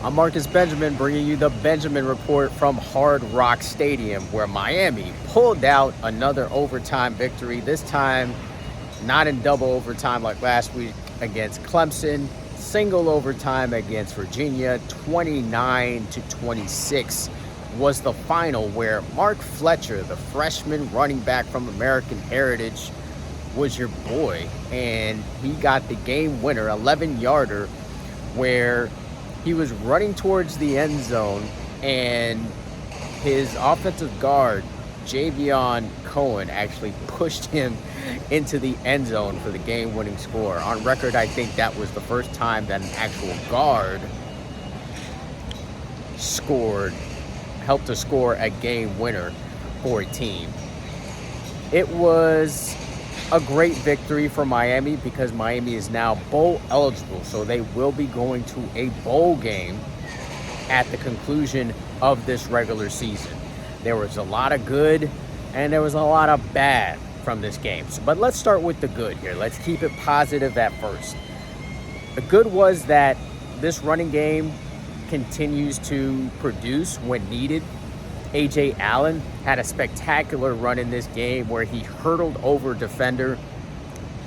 I'm Marcus Benjamin, bringing you the Benjamin Report from Hard Rock Stadium, where Miami pulled out another overtime victory, this time not in double overtime like last week against Clemson, single overtime against Virginia. 29-26 was the final, where Mark Fletcher, the freshman running back from American Heritage, was your boy, and he got the game winner, 11-yarder, where he was running towards the end zone, and his offensive guard, Javion Cohen, actually pushed him into the end zone for the game-winning score. On record, I think that was the first time that an actual guard helped to score a game winner for a team. It was a great victory for Miami because Miami is now bowl eligible, so they will be going to a bowl game at the conclusion of this regular season. There was a lot of good and there was a lot of bad from this game. But let's start with the good here. Let's keep it positive at first. The good was that this running game continues to produce when needed. A.J. Allen had a spectacular run in this game where he hurdled over a defender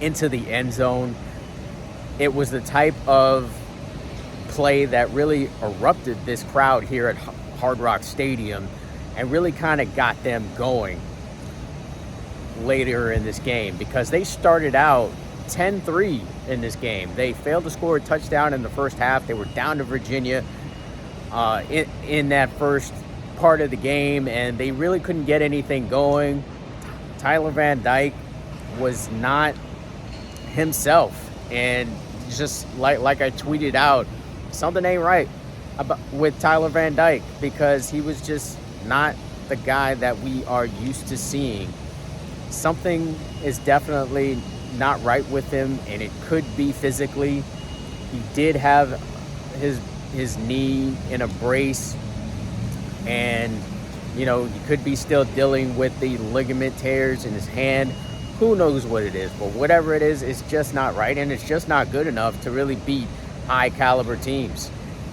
into the end zone. It was the type of play that really erupted this crowd here at Hard Rock Stadium and really kind of got them going later in this game, because they started out 10-3 in this game. They failed to score a touchdown in the first half. They were down to Virginia in that first part of the game, and they really couldn't get anything going. Tyler Van Dyke was not himself, and just like I tweeted out, something ain't right with Tyler Van Dyke, because he was just not the guy that we are used to seeing. Something is definitely not right with him, and it could be physically. He did have his knee in a brace, and he could be still dealing with the ligament tears in his hand. Who knows what it is, but whatever it is, it's just not right, and it's just not good enough to really beat high caliber teams.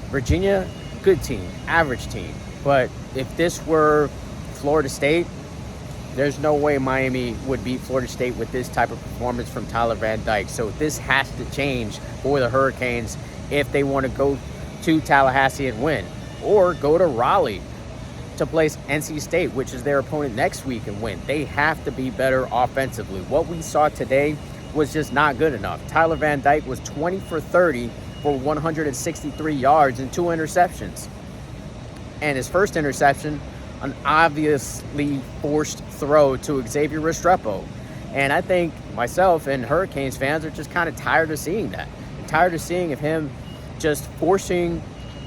Virginia, good team, average team, but if this were Florida State, there's no way Miami would beat Florida State with this type of performance from Tyler Van Dyke. So this has to change for the Hurricanes if they want to go to Tallahassee and win, or go to Raleigh to place NC State, which is their opponent next week, and win. They have to be better offensively. What we saw today was just not good enough. Tyler Van Dyke was 20 for 30 for 163 yards and 2 interceptions. And his first interception, an obviously forced throw to Xavier Restrepo. And I think myself and Hurricanes fans are just kind of tired of seeing that. Tired of seeing of him just forcing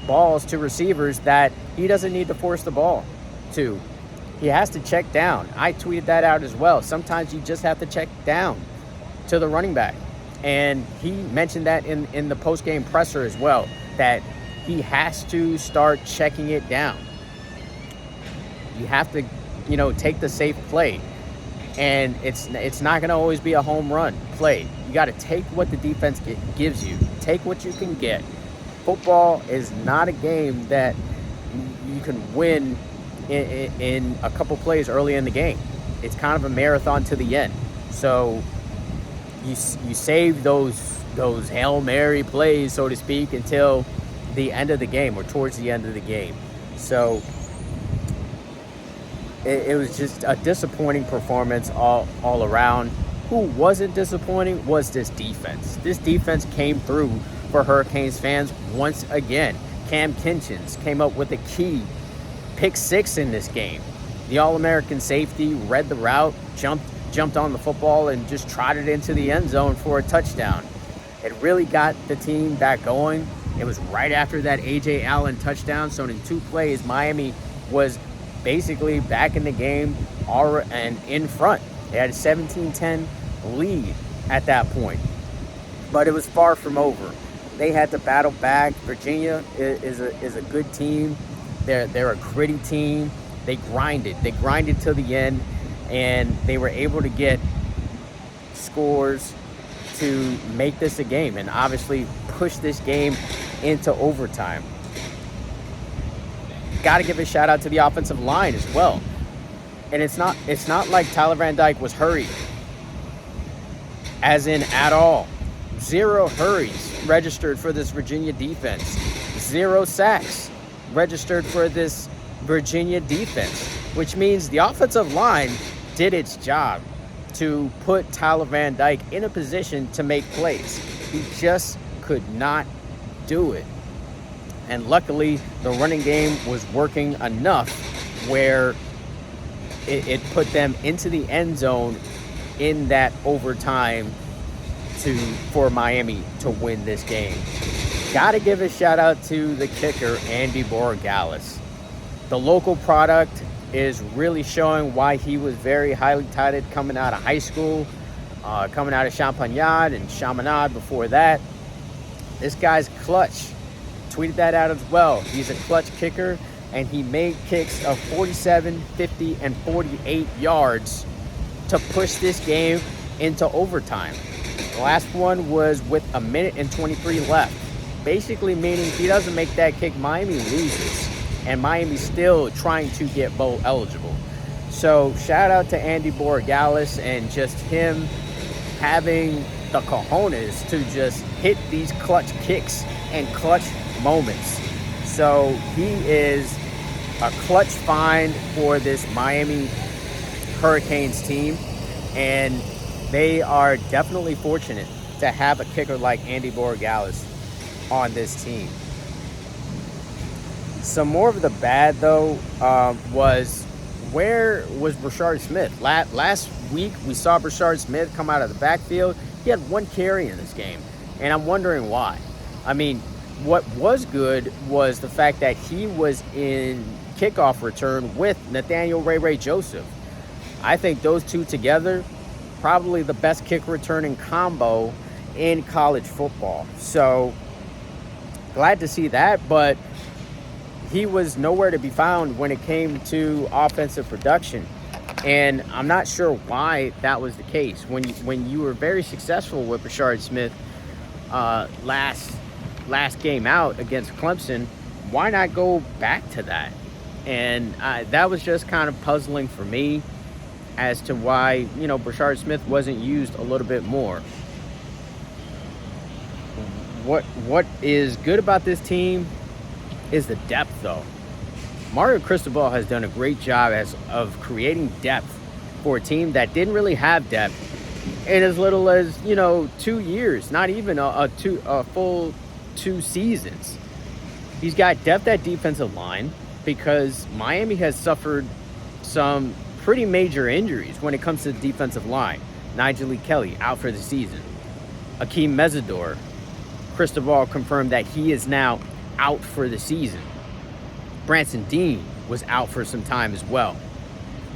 balls to receivers that he doesn't need to force the ball to. He has to check down. I tweeted that out as well. Sometimes you just have to check down to the running back. And he mentioned that in the post-game presser as well, that he has to start checking it down. You have to, take the safe play. And it's not going to always be a home run play. You got to take what the defense gives you. Take what you can get. Football is not a game that you can win in a couple plays early in the game. It's kind of a marathon to the end. So you save those Hail Mary plays, so to speak, until the end of the game or towards the end of the game. So it was just a disappointing performance all around. Who wasn't disappointing was this defense. This defense came through for Hurricanes fans once again. Cam Kinchens came up with a key pick 6 in this game. The All-American safety read the route, jumped on the football, and just trotted into the end zone for a touchdown. It really got the team back going. It was right after that A.J. Allen touchdown, so in 2 plays, Miami was basically back in the game and in front. They had a 17-10 lead at that point, but it was far from over. They had to battle back. Virginia is a good team. They're a gritty team. They grinded till the end, and they were able to get scores to make this a game and obviously push this game into overtime. got to give a shout out to the offensive line as well. And it's not like Tyler Van Dyke was hurried, as in at all. 0 hurries registered for this Virginia defense. 0 sacks registered for this Virginia defense, which means the offensive line did its job to put Tyler Van Dyke in a position to make plays. He just could not do it. And luckily, the running game was working enough where it put them into the end zone in that overtime for Miami to win this game. Got to give a shout out to the kicker, Andy Borregales. The local product is really showing why he was very highly touted coming out of high school, coming out of Champagnat and Chaminade before that. This guy's clutch. Tweeted that out as well. He's a clutch kicker, and he made kicks of 47, 50, and 48 yards to push this game into overtime. The last one was with 1 minute and 23 left, basically meaning if he doesn't make that kick, Miami loses, and Miami's still trying to get bowl eligible. So shout out to Andy Borregales and just him having the cojones to just hit these clutch kicks and clutch moments. So he is a clutch find for this Miami Hurricanes team, and they are definitely fortunate to have a kicker like Andy Borregales on this team. Some more of the bad, though, was where was Brashard Smith? Last week, we saw Brashard Smith come out of the backfield. He had 1 carry in this game, and I'm wondering why. I mean, what was good was the fact that he was in kickoff return with Nathaniel Ray Joseph. I think those two together, probably the best kick returning combo in college football. So glad to see that, but he was nowhere to be found when it came to offensive production. And I'm not sure why that was the case. When you were very successful with Brashard Smith last game out against Clemson, why not go back to that? And that was just kind of puzzling for me as to why, Brashard Smith wasn't used a little bit more. What is good about this team is the depth, though. Mario Cristobal has done a great job of creating depth for a team that didn't really have depth in as little as 2 years, not even a full 2 seasons. He's got depth at defensive line because Miami has suffered some pretty major injuries when it comes to the defensive line. Nigel Lee Kelly out for the season. Akeem Mesidor, Cristobal confirmed that he is now out for the season. Branson Dean was out for some time as well.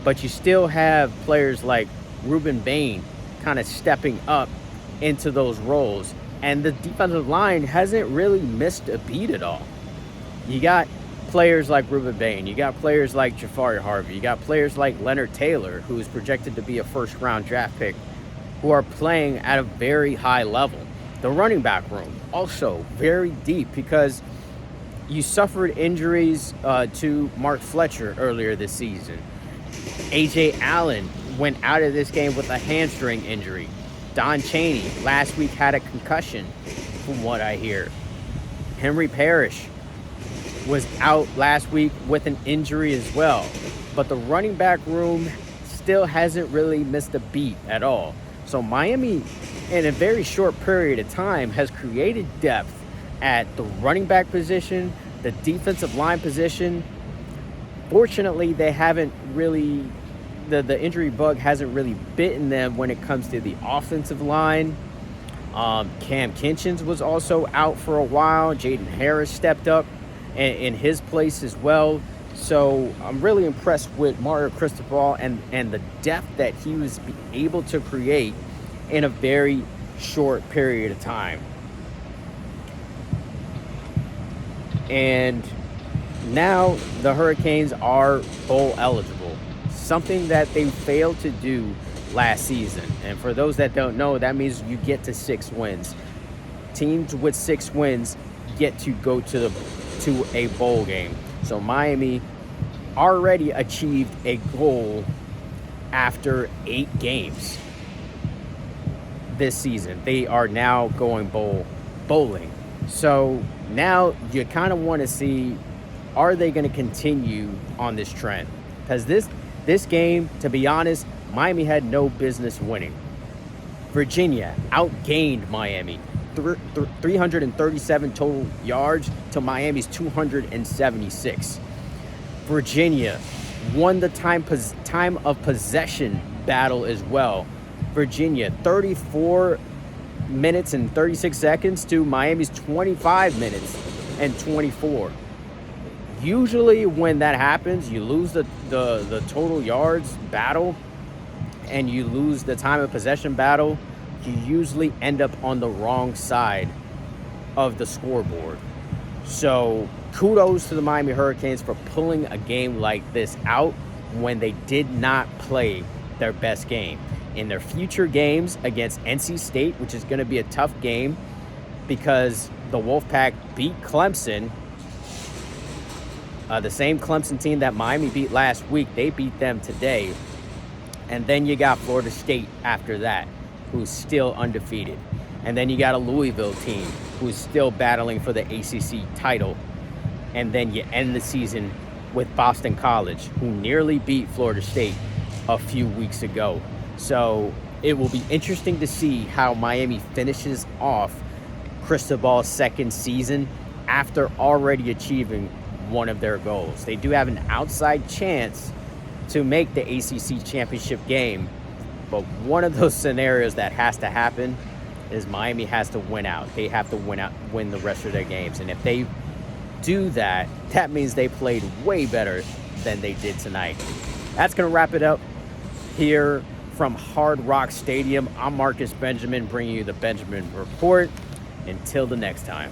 But you still have players like Ruben Bain kind of stepping up into those roles. And the defensive line hasn't really missed a beat at all. You got players like Ruben Bain. You got players like Jafari Harvey. You got players like Leonard Taylor, who is projected to be a first-round draft pick, who are playing at a very high level. The running back room also very deep because you suffered injuries to Mark Fletcher earlier this season. A.J. Allen went out of this game with a hamstring injury. Don Chaney last week had a concussion, from what I hear. Henry Parrish was out last week with an injury as well. But the running back room still hasn't really missed a beat at all. So Miami, in a very short period of time, has created depth at the running back position, the defensive line position. Fortunately, they haven't really, the injury bug hasn't really bitten them when it comes to the offensive line. Cam Kinchens was also out for a while. Jaden Harris stepped up in his place as well. So I'm really impressed with Mario Cristobal and the depth that he was able to create in a very short period of time. And now the Hurricanes are bowl eligible, something that they failed to do last season. And for those that don't know, that means you get to 6 wins. Teams with 6 wins get to go to a bowl game. So Miami already achieved a goal after 8 games this season. They are now going bowling. So now you kind of want to see, are they going to continue on this trend? Because this game, to be honest, Miami had no business winning. Virginia outgained Miami 337 total yards to Miami's 276. Virginia won the time of possession battle as well. Virginia 34 minutes and 36 seconds to Miami's 25 minutes and 24. Usually when that happens, you lose the total yards battle and you lose the time of possession battle, you usually end up on the wrong side of the scoreboard. So kudos to the Miami Hurricanes for pulling a game like this out when they did not play their best game. In their future games against NC State, which is going to be a tough game because the Wolfpack beat Clemson, the same Clemson team that Miami beat last week, they beat them today. And then you got Florida State after that, who's still undefeated. And then you got a Louisville team who's still battling for the ACC title. And then you end the season with Boston College, who nearly beat Florida State a few weeks ago. So it will be interesting to see how Miami finishes off Cristobal's second season after already achieving one of their goals. They do have an outside chance to make the ACC championship game, but one of those scenarios that has to happen is Miami has to win out. They have to win the rest of their games. And if they do that, that means they played way better than they did tonight. That's going to wrap it up here from Hard Rock Stadium. I'm Marcus Benjamin, bringing you the Benjamin Report. Until the next time.